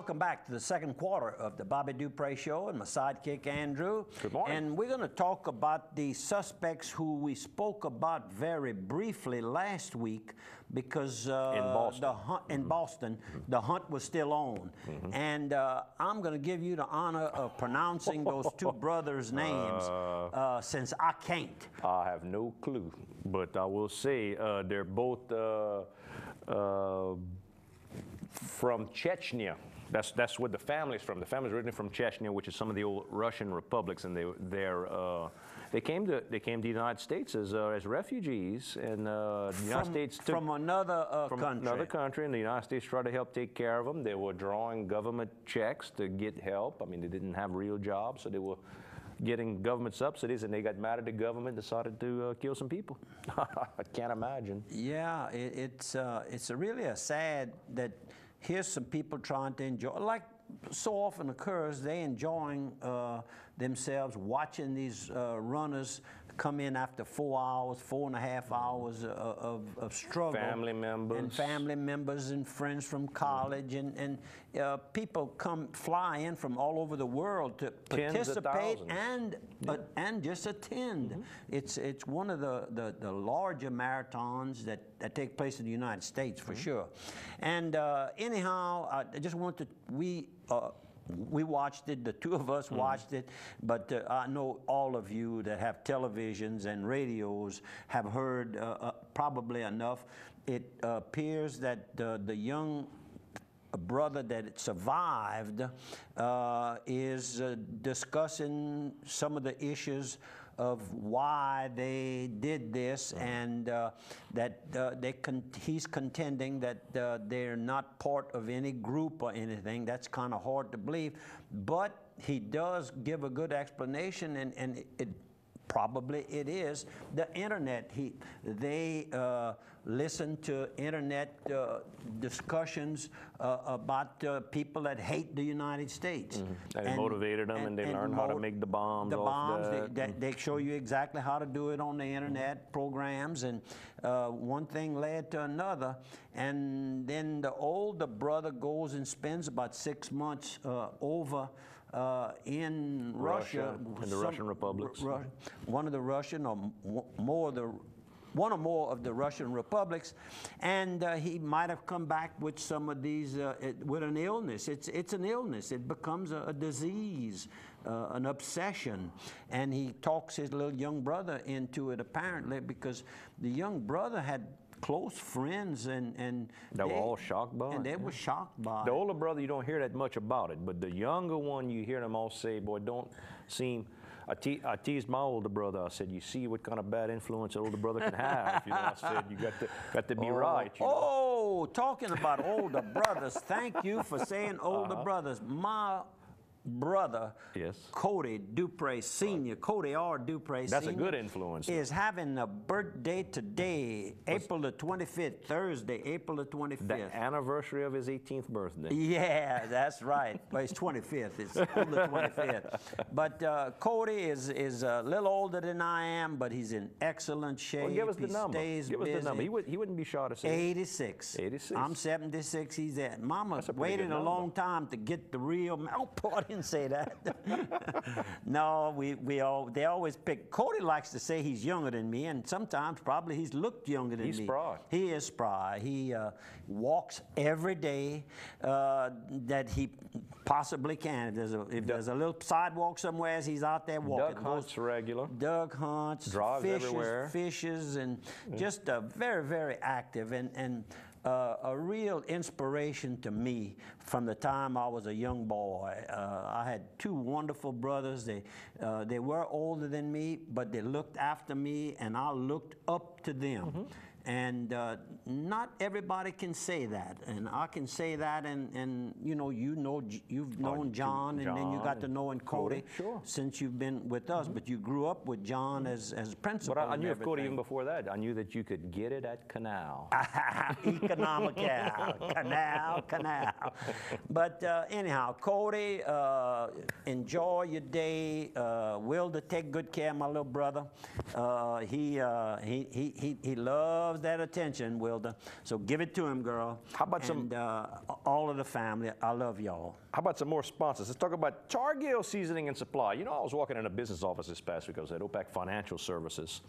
Welcome back to the second quarter of the Bobby Dupre Show and my sidekick, Andrew. Good morning. And we're going to talk about the suspects who we spoke about very briefly last week because in Boston, the hunt was still on. And I'm going to give you the honor of pronouncing those two brothers' names since I can't. I have no clue, but I will say they're both from Chechnya. That's where the family's from. The family's originally from Chechnya, which is some of the old Russian republics, and they came to the United States as refugees, and the United States took from another country, and the United States tried to help take care of them. They were drawing government checks to get help. I mean, they didn't have real jobs, so they were getting government subsidies, and they got mad at the government, decided to kill some people. I can't imagine. Yeah, it's really a sad that here's some people trying to enjoy, like so often occurs, they enjoying themselves watching these runners come in after 4 hours, 4.5 hours of struggle. Family members. And family members and friends from college, and people fly in from all over the world to participate and just attend. It's one of the larger marathons that take place in the United States for sure. And anyhow, I just want to, we watched it, the two of us watched it, but I know all of you that have televisions and radios have heard probably enough. It appears that the young brother that survived is discussing some of the issues of why they did this, and that he's contending that they're not part of any group or anything. That's kind of hard to believe, but he does give a good explanation, and probably it is the internet. They listen to internet discussions about people that hate the United States. And it motivated them, and they learned how to make the bombs. They show you exactly how to do it on the internet programs, and one thing led to another, and then the older brother goes and spends about 6 months over in Russia, in the Russian republics. One of the Russian or one or more of the Russian republics, and he might have come back with some of these, with an illness. It's an illness. It becomes a disease, an obsession, and he talks his little young brother into it apparently because the young brother had close friends, and they were all shocked by it. And they were shocked by it. The older brother, you don't hear that much about it, but the younger one, you hear them all say, boy, don't seem... I teased my older brother. I said, you see what kind of bad influence an older brother can have. You know, I said, you got to be right. You know? Oh, talking about older brothers, thank you for saying older brothers. My brother, Cody Dupre Sr., Cody R. Dupre Sr. That's a good influence. Is having a birthday today, April the 25th, Thursday, April the 25th. The anniversary of his 18th birthday. Yeah, that's right. Well, it's 25th. It's on the 25th. But Cody is a little older than I am, but he's in excellent shape. Well, give us the number. Give us the number. He wouldn't be shy to say 86. 86. I'm 76. He's at. Mama waited a long time to get the real. Oh, boy, I didn't say that. No, they always pick. Cody likes to say he's younger than me, and sometimes probably he's looked younger than me. He's spry. He is spry. He walks every day that he possibly can. If there's a little sidewalk somewhere, he's out there walking. Duck hunts regular. Duck hunts. Drives everywhere. Fishes, and just very, very active, and a real inspiration to me from the time I was a young boy. I had two wonderful brothers. They were older than me, but they looked after me, and I looked up to them. And not everybody can say that, and I can say that, and you've known John, and then you got to know Cody since you've been with us, but you grew up with John as principal. But I knew of Cody even before that. I knew that you could get it at Canal. Economical, canal. But anyhow, Cody, enjoy your day. Will to take good care of my little brother. He loves loves that attention, Wilda. So give it to him, girl. How about all of the family? I love y'all. How about some more sponsors? Let's talk about Targill Seasoning and Supply. You know, I was walking in a business office this past week. I was at OPAC Financial Services,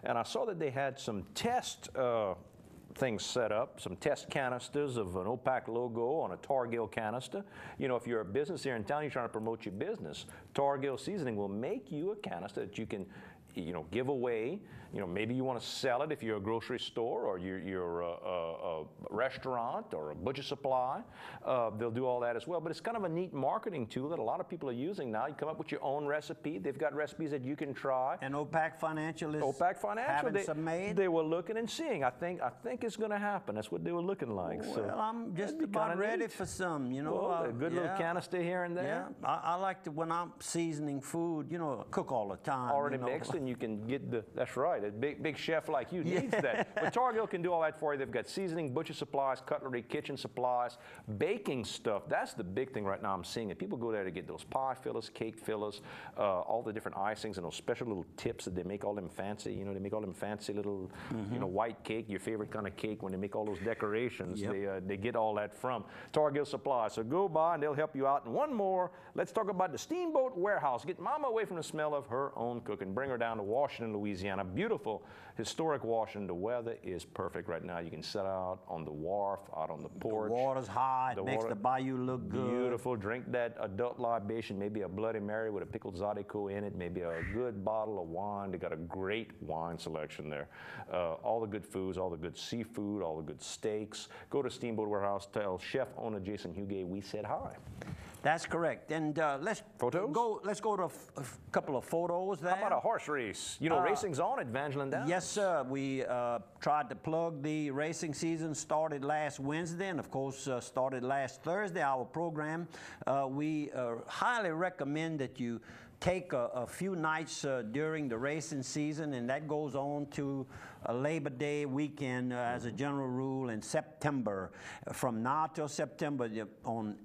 and I saw that they had some test things set up, some test canisters of an OPAC logo on a Targill canister. You know, if you're a business here in town, you're trying to promote your business, Targill Seasoning will make you a canister that you can, you know, give away. You know, maybe you want to sell it if you're a grocery store or you're a restaurant or a butcher supply. They'll do all that as well. But it's kind of a neat marketing tool that a lot of people are using now. You come up with your own recipe. They've got recipes that you can try. And OPAC Financial is having some made? They were looking and seeing. I think it's going to happen. That's what they were looking like. Well, so I'm just about ready for some, you know. Well, a good little canister here and there. Yeah, I like to, when I'm seasoning food, you know, cook all the time. Already mixed, and you can get that's right. A big chef like you needs that. But Targill can do all that for you. They've got seasoning, butcher supplies, cutlery, kitchen supplies, baking stuff. That's the big thing right now I'm seeing it. People go there to get those pie fillers, cake fillers, all the different icings and those special little tips that they make all them fancy, you know, they make all them fancy little, you know, white cake, your favorite kind of cake when they make all those decorations. They get all that from Targill Supply. So go by and they'll help you out. And one more, let's talk about the Steamboat Warehouse. Get Mama away from the smell of her own cooking. Bring her down to Washington, Louisiana. Beautiful, historic Washington. The weather is perfect right now. You can sit out on the wharf, out on the porch. The water's hot. It makes the bayou look good. Beautiful. Drink that adult libation, maybe a Bloody Mary with a pickled Zydeco in it, maybe a good bottle of wine. They got a great wine selection there. All the good foods, all the good seafood, all the good steaks. Go to Steamboat Warehouse. Tell chef owner Jason Huguet we said hi. That's correct. And let's go to a couple of photos there. How about a horse race? You know, racing's on at Evangeline Downs. Yes, sir. We tried to plug the racing season. Started last Wednesday, and of course started last Thursday. Our program. We highly recommend that you take a few nights during the racing season, and that goes on to Labor Day weekend as a general rule in September. From now till September on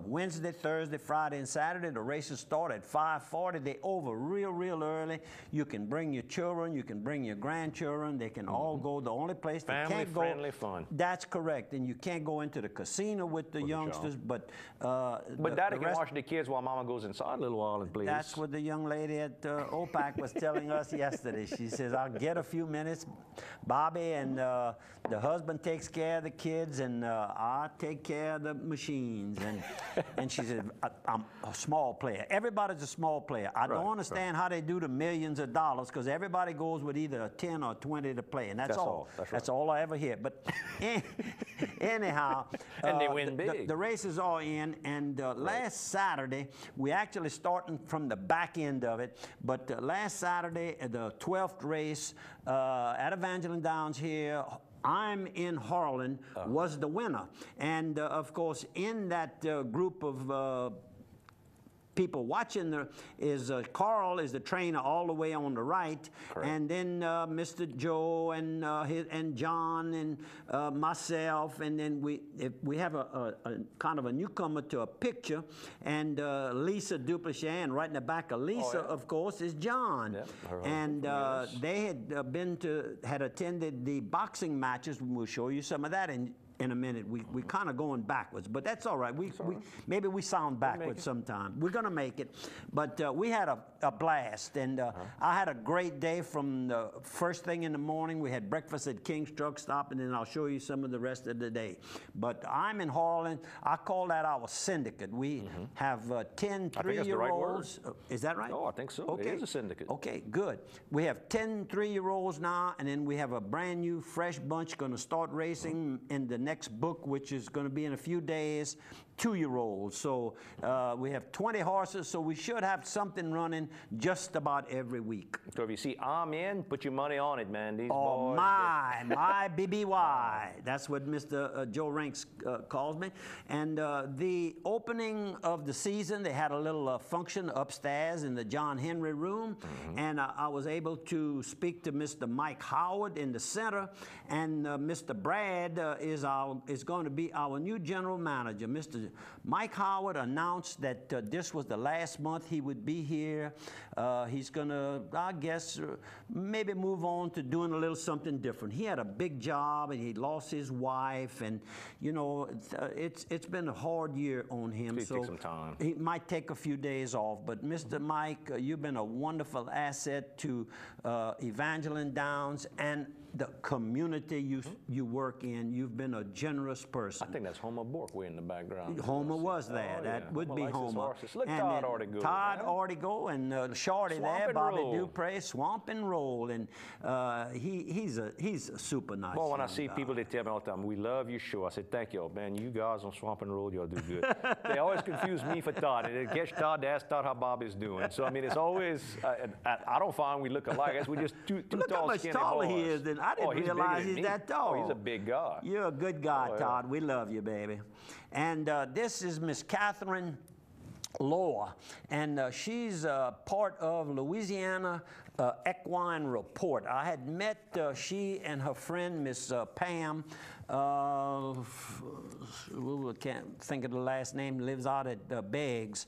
Wednesday, Thursday, Friday, and Saturday. The races start at 5:40. They over real early. You can bring your children. You can bring your grandchildren. They can all go. The only place they can't go. Family-friendly fun. That's correct. And you can't go into the casino with the youngsters. But Daddy can watch the kids while Mama goes inside a little while and plays. That's what the young lady at OPAC was telling us yesterday. She says, "I'll get a few minutes, Bobby, and the husband takes care of the kids, and I take care of the machines." And she said, "I'm a small player. Everybody's a small player. I don't understand how they do the millions of dollars, because everybody goes with either a 10 or 20 to play, and that's all. That's all I ever hear." But anyhow, and they win big. The races are in, and last Saturday we actually starting from the back end of it. But last Saturday, the 12th race at Evangeline Downs here. I'm in Harlan was the winner, and of course in that group of people watching is Carl is the trainer all the way on the right. Correct. And then Mr. Joe and John and myself, and then we have a kind of a newcomer to a picture, and Lisa Duplessis, and right in the back of Lisa, of course, is John. Yep, and they had attended the boxing matches. We'll show you some of that in a minute. We kind of going backwards, but that's all right. Maybe we sound backwards sometime. We're going to make it. But we had a blast, and I had a great day from the first thing in the morning. We had breakfast at King's Truck Stop, and then I'll show you some of the rest of the day. But I'm in Harlan. I call that our syndicate. We have 10 3-year-olds. Is that right? Oh, I think so. Okay. It is a syndicate. Okay, good. We have 10 3-year-olds now, and then we have a brand new, fresh bunch going to start racing in the next book, which is going to be in a few days, 2-year-olds. So we have 20 horses, so we should have something running just about every week. So if you see I'm in, put your money on it, man. These boys, my BBY. That's what Mr. Joe Ranks calls me. And the opening of the season, they had a little function upstairs in the John Henry room, and I was able to speak to Mr. Mike Howard in the center, and Mr. Brad is our is going to be our new general manager. Mr. Mike Howard announced that this was the last month he would be here. He's going to, I guess, maybe move on to doing a little something different. He had a big job, and he lost his wife, and you know, it's been a hard year on him. So take some time. He might take a few days off. But Mr. Mike, you've been a wonderful asset to Evangeline Downs and the community you work in. You've been a generous person. I think that's Homer Bork way in the background. Homer was there. Oh, that yeah. would be Homer. Look, and Todd Ortigo. Todd Ortigo and Shorty there, Bobby Dupre, Swamp and Roll, and he's a super nice. Well, when I see people, they tell me all the time, "We love your show." I said, "Thank you, man. You guys on Swamp and Roll, y'all do good." They always confuse me for Todd. They catch Todd to ask Todd how Bobby's doing. So I mean, it's always. I don't find we look alike. I guess we just two Look tall, how much skinny taller boys. he is than I didn't he's realize bigger than he's me. that tall. Oh, he's a big guy. You're a good guy, Oh, yeah. Todd. We love you, baby. And this is Miss Catherine Lohr, and she's part of Louisiana Equine Report. I had met she and her friend, Miss Pam, can't think of the last name, lives out at Beggs.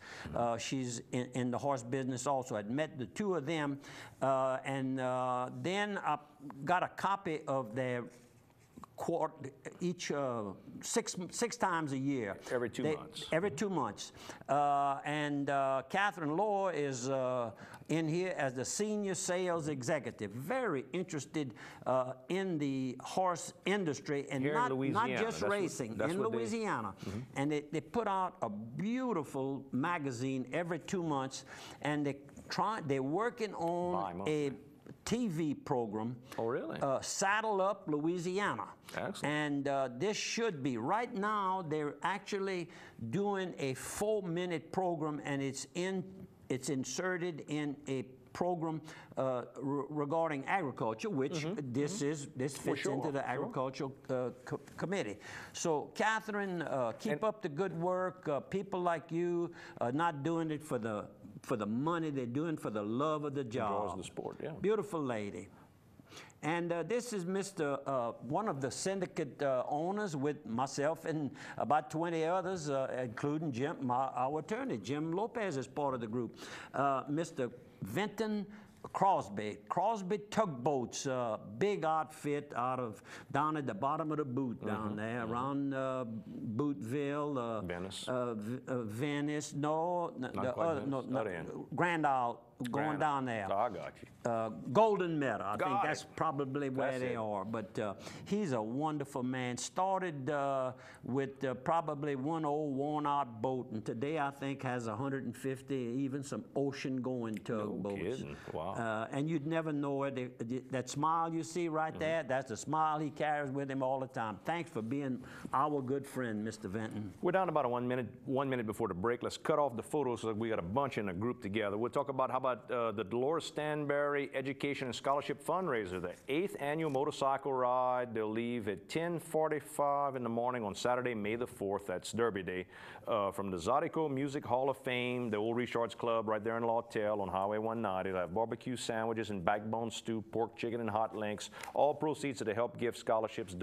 She's in the horse business also. I'd met the two of them, and then I got a copy of their each 6 times a year. Every 2 months. Every 2 months. And Catherine Lohr is in here as the senior sales executive. Very interested in the horse industry, and Here in not just racing, in Louisiana. And they put out a beautiful magazine every 2 months, and they're working on a TV program. Oh, really? Saddle Up Louisiana. Excellent. And this should be. Right now, they're actually doing a 4-minute program, and it's inserted in a program regarding agriculture, which this fits into the agricultural committee. So, Catherine, keep up the good work. People like you are not doing it for the money, they're doing for the love of the job. Enjoys the sport, yeah. Beautiful lady. And this is one of the syndicate owners with myself and about 20 others, including Jim, our attorney. Jim Lopez is part of the group. Mr. Vinton Crosby Tugboats, big outfit down at the bottom of the boot down there, around Bootville, Venice. Venice, no, Grand Isle, going down there. Oh, I got you. Golden Meadow, I think that's probably where they are. But he's a wonderful man. Started with probably one old worn-out boat, and today I think has 150, even some ocean-going tugboats. No kidding. Wow. And you'd never know it. That smile you see right there, that's the smile he carries with him all the time. Thanks for being our good friend, Mr. Vinton. We're down to about 1 minute before the break. Let's cut off the photos so that we got a bunch in a group together. We'll talk about how about the Dolores Stanberry Education and Scholarship Fundraiser, the 8th annual motorcycle ride. They'll leave at 10:45 in the morning on Saturday, May the 4th. That's Derby Day. From the Zydeco Music Hall of Fame, the Old Richards Club right there in Lawtell on Highway 190. They'll have barbecue sandwiches and backbone stew, pork, chicken, and hot links. All proceeds to help give scholarships.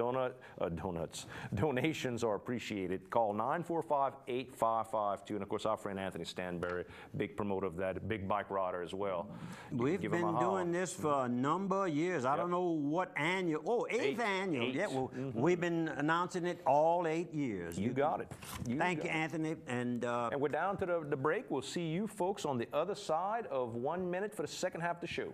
Donations are appreciated. Call 945-8552. And of course, our friend Anthony Stanberry, big promoter of that, big bike rider as well. We've been doing this for a number of years. I don't know what annual. Oh, 8th annual. Yeah, well, we've been announcing it all 8 years. You got it. Thank you, Anthony. And we're down to the break. We'll see you folks on the other side of 1 minute for the second half of the show.